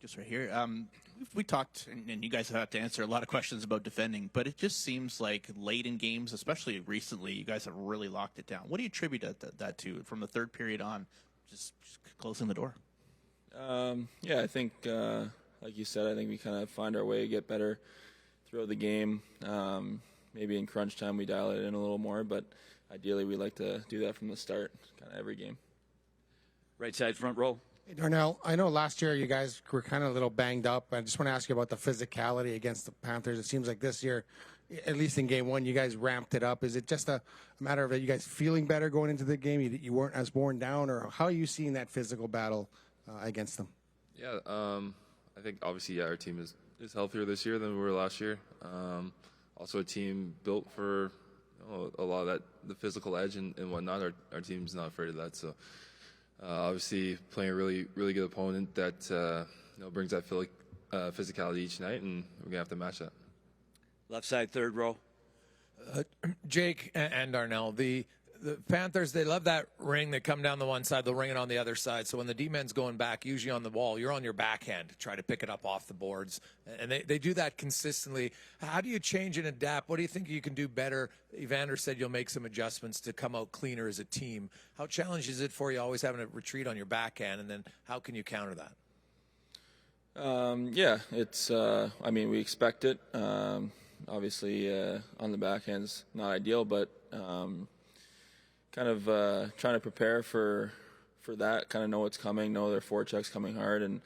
Just right here. We talked, and you guys have had to answer a lot of questions about defending, but it just seems like late in games, especially recently, you guys have really locked it down. What do you attribute that to from the third period on, just closing the door? Yeah, I think, like you said, I think we kind of find our way, get better throughout the game. Maybe in crunch time we dial it in a little more, but ideally we like to do that from the start, kind of every game. Right side, front row. Hey, Darnell, I know last year you guys were kind of a little banged up. I just want to ask you about the physicality against the Panthers. It seems like this year, at least in game one, you guys ramped it up. Is it just a matter of you guys feeling better going into the game? You weren't as worn down, or how are you seeing that physical battle against them? Yeah, I think obviously, our team is healthier this year than we were last year. Also a team built for a lot of that, the physical edge and whatnot. Our team's not afraid of that, so obviously playing a really good opponent that brings that physicality each night, and we're gonna have to match that. Left side, third row. Jake and Darnell, the Panthers, they love that ring. They come down the one side, they'll ring it on the other side. So when the D-man's going back, usually on the wall, you're on your backhand to try to pick it up off the boards. And they do that consistently. How do you change and adapt? What do you think you can do better? Evander said you'll make some adjustments to come out cleaner as a team. How challenging is it for you always having to retreat on your backhand? And then how can you counter that? Yeah, it's, I mean, we expect it. Obviously, on the backhand's not ideal, but kind of trying to prepare for that, kind of know what's coming, know their forecheck's coming hard. And,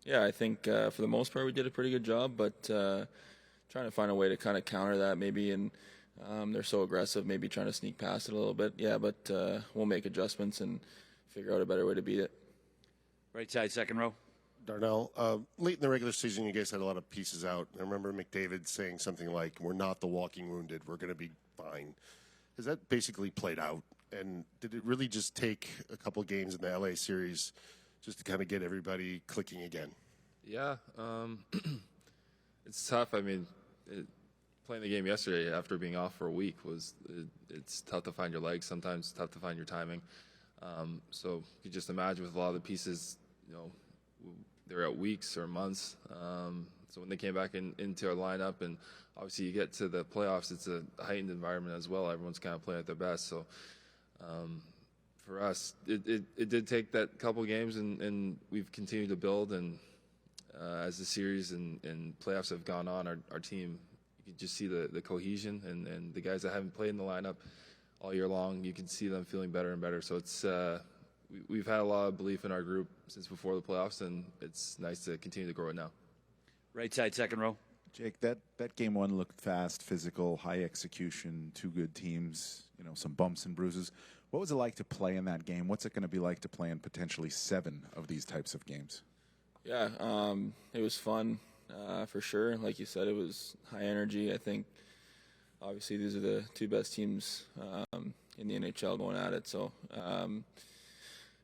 yeah, I think for the most part we did a pretty good job, but trying to find a way to kind of counter that maybe. And they're so aggressive, maybe trying to sneak past it a little bit. Yeah, but we'll make adjustments and figure out a better way to beat it. Right side, second row. Darnell, late in the regular season, you guys had a lot of pieces out. I remember McDavid saying something like, "We're not the walking wounded. We're going to be fine." Has that basically played out? And did it really just take a couple of games in the LA series just to kind of get everybody clicking again? Yeah, it's tough. I mean, playing the game yesterday after being off for a week it's tough to find your legs. Sometimes it's tough to find your timing. So you can just imagine with a lot of the pieces, they're at weeks or months. So when they came back into our lineup, and obviously you get to the playoffs, it's a heightened environment as well. Everyone's kind of playing at their best. So for us, it did take that couple games, and we've continued to build. And as the series and playoffs have gone on, our team, you can just see the cohesion, and the guys that haven't played in the lineup all year long, you can see them feeling better and better. So it's we've had a lot of belief in our group since before the playoffs, and it's nice to continue to grow it now. Right side, second row. Jake, that game one looked fast, physical, high execution, two good teams, some bumps and bruises. What was it like to play in that game? What's it going to be like to play in potentially 7 of these types of games? Yeah, it was fun for sure. Like you said, it was high energy. I think obviously these are the two best teams in the NHL going at it. So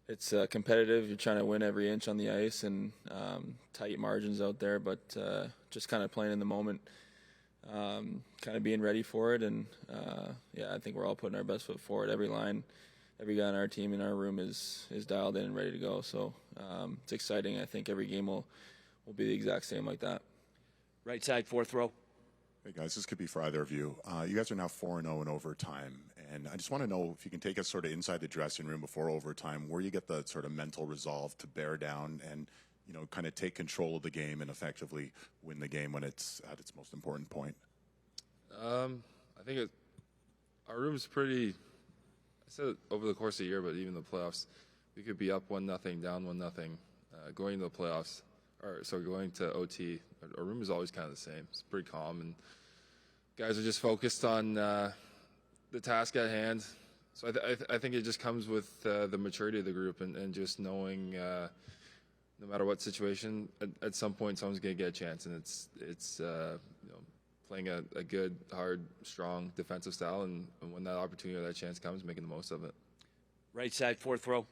it's competitive. You're trying to win every inch on the ice, and tight margins out there, but just kind of playing in the moment, kind of being ready for it. And yeah, I think we're all putting our best foot forward. Every line, every guy on our team in our room is dialed in and ready to go. So it's exciting. I think every game will be the exact same like that. Right side, fourth row. Hey guys, this could be for either of you. You guys are now 4-0 in overtime, and I just want to know if you can take us sort of inside the dressing room before overtime, where you get the sort of mental resolve to bear down and kind of take control of the game and effectively win the game when it's at its most important point. I think our room's pretty. I said it over the course of the year, but even the playoffs, we could be up 1-0, down 1-0, going to the playoffs, going to OT. Our room is always kind of the same. It's pretty calm, and guys are just focused on the task at hand. So I think it just comes with the maturity of the group and just knowing no matter what situation, at some point someone's going to get a chance, and it's playing a good, hard, strong defensive style, and when that opportunity or that chance comes, making the most of it. Right side, fourth row.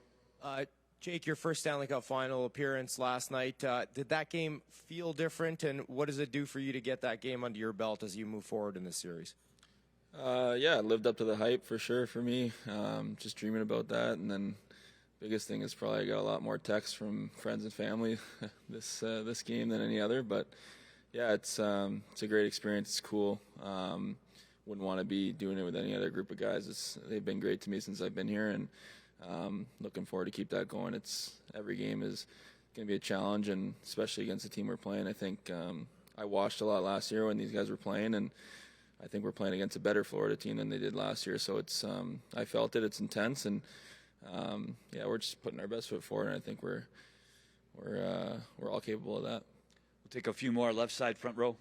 Jake, your first Stanley Cup Final appearance last night, did that game feel different, and what does it do for you to get that game under your belt as you move forward in this series? Yeah, it lived up to the hype for sure for me. Just dreaming about that, and then biggest thing is probably I got a lot more texts from friends and family this game than any other. But yeah, it's a great experience. It's cool. Wouldn't want to be doing it with any other group of guys. They've been great to me since I've been here, and looking forward to keep that going. Every game is going to be a challenge, and especially against the team we're playing. I think I watched a lot last year when these guys were playing, and I think we're playing against a better Florida team than they did last year. So I felt it. It's intense, and yeah, we're just putting our best foot forward, and I think we're all capable of that. We'll take a few more left side, front row.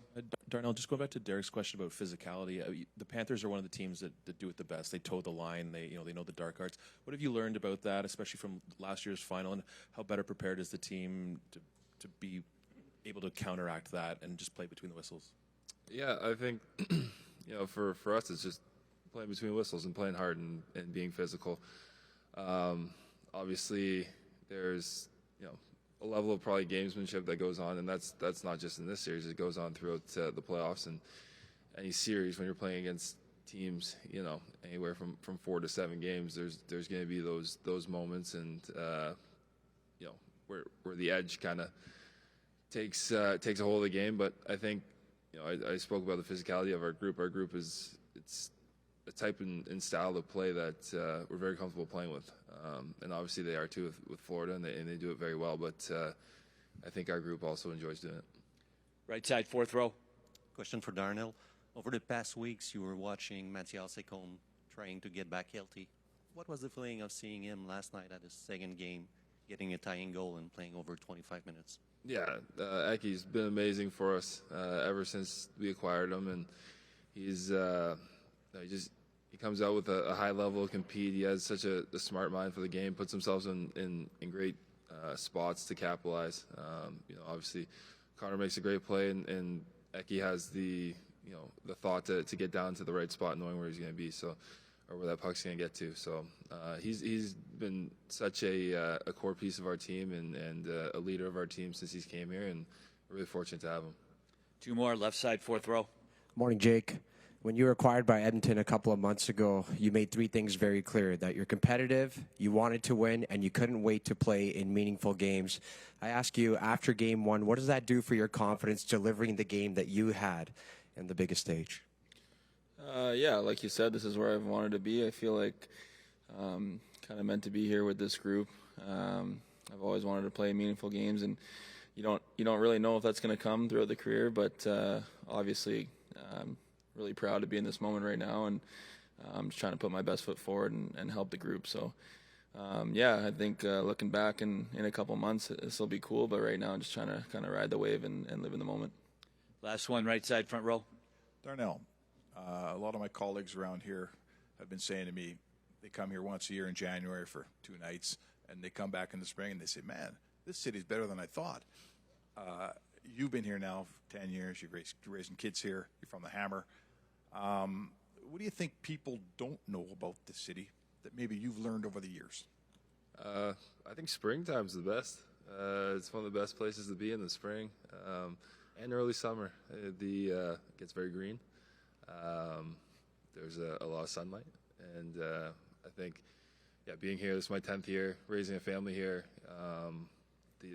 Darnell, just go back to Derek's question about physicality. The Panthers are one of the teams that do it the best. They toe the line. They know the dark arts. What have you learned about that, especially from last year's final, and how better prepared is the team to be able to counteract that and just play between the whistles? Yeah, I think for us it's just playing between whistles and playing hard and being physical. Obviously, there's a level of probably gamesmanship that goes on, and that's not just in this series. It goes on throughout the playoffs and any series when you're playing against teams. Anywhere from 4 to 7 games. There's going to be those moments, and where the edge kind of takes a hold of the game. But I think I spoke about the physicality of our group. Our group it's a type and style of play that we're very comfortable playing with. And obviously they are too with Florida, and they do it very well. But I think our group also enjoys doing it. Right side, fourth row. Question for Darnell. Over the past weeks, you were watching Mathias Ekholm trying to get back healthy. What was the feeling of seeing him last night at his second game, getting a tying goal and playing over 25 minutes? Yeah, Eki's been amazing for us ever since we acquired him, and he's he comes out with a high level of compete. He has such a smart mind for the game, puts himself in great spots to capitalize. Obviously, Connor makes a great play, and Eki has the thought to get down to the right spot, knowing where he's going to be, or where that puck's going to get to. So he's been such a core piece of our team and a leader of our team since he's came here, and we're really fortunate to have him. 2 more left side, fourth row. Morning, Jake. When you were acquired by Edmonton a couple of months ago, you made 3 things very clear: that you're competitive, you wanted to win, and you couldn't wait to play in meaningful games. I ask you, after game 1, what does that do for your confidence delivering the game that you had in the biggest stage? Yeah, like you said, this is where I've wanted to be. I feel like kind of meant to be here with this group. I've always wanted to play meaningful games, and you don't really know if that's going to come throughout the career, but obviously I'm really proud to be in this moment right now, and I'm just trying to put my best foot forward and help the group. So yeah, I think looking back in a couple months, this will be cool, but right now I'm just trying to kind of ride the wave and live in the moment. Last one, right side, front row. Darnell, a lot of my colleagues around here have been saying to me, they come here once a year in January for 2 nights, and they come back in the spring and they say, man, this city's better than I thought. You've been here now for 10 years. You're raising kids here. You're from the Hammer. What do you think people don't know about this city that maybe you've learned over the years? I think springtime's the best. It's one of the best places to be in the spring and early summer. It gets very green. There's a lot of sunlight, and I think, being here, this is my 10th year, raising a family here.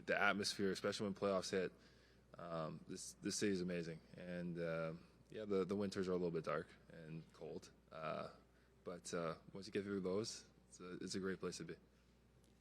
The atmosphere, especially when playoffs hit, this city is amazing. And the winters are a little bit dark and cold, but once you get through those, it's a great place to be.